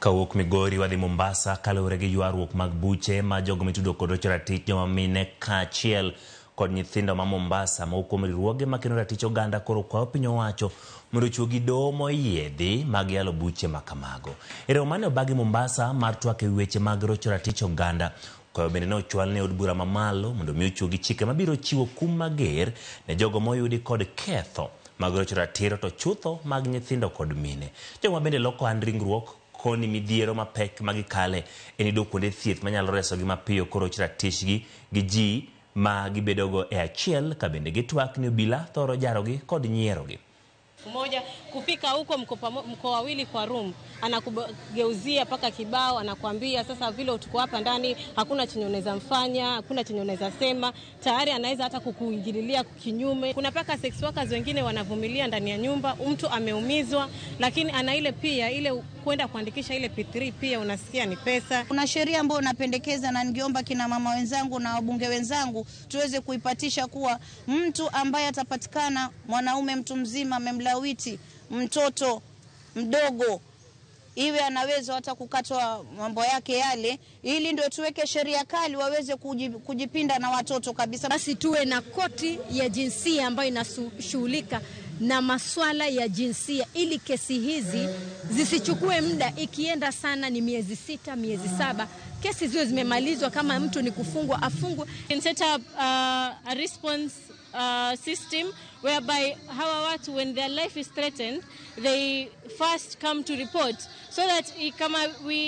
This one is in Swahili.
Kawuok Migori wadhi Mombasa kaluwore gi ywaruok mag buche ma jogo mitudo kod rocho ratich joma mine kaachiel kod nyithindo ma Mombasa ma kuom riwruoge ma kendo ratich oganda koro kwayo piny owacho mondo ochiw gi doho moyiedhi mag yalo buche ma kamago. Romo mane obagi Mombasa mar twak e weche mag rocho ratich oganda, kwayo bende ne ochwal ne od bura mamalo mondo mi ochiw gi chike mabiro chiwo kum mager ne jogo moyudi kod ketho mag rocho ratiro to chutho mag nyithindo kod mine. Jogo bende loko an ringruok koni midhiero mapek magikale enido kuonde thieth manyalo resogi mapiyo koroch ratich gi ji ma gibedogo e achiel ka bende gitwak ni obila thoro jarogi kod nyierogi. Mmoja kufika huko mko wawili kwa room, anakugeuzia paka kibao, anakuambia sasa vile tuko hapa ndani hakuna chenye unaweza mfanya, hakuna chenye unaweza sema, tayari anaweza hata kukuingililia kinyume. Kuna paka sex workers wengine wanavumilia ndani ya nyumba, mtu ameumizwa lakini ana ile pia ile kwenda kuandikisha ile P3 pia unasikia ni pesa. Kuna sheria ambayo napendekeza na ningeomba kina mama wenzangu na wabunge wenzangu tuweze kuipatisha kuwa mtu ambaye atapatikana mwanaume mtu mzima amemlawiti mtoto mdogo iwe anaweza hata kukatwa mambo yake yale, ili ndio tuweke sheria kali waweze kujipinda na watoto kabisa. Basi tuwe na koti ya jinsia ambayo inashughulika na maswala ya jinsia ili kesi hizi zisichukue muda, ikienda sana ni miezi 6, miezi 7, kesi ziwe zimemalizwa. Kama mtu ni kufungwa afungwe. Set up a response system whereby hawa watu when their life is threatened they first come to report so that kama we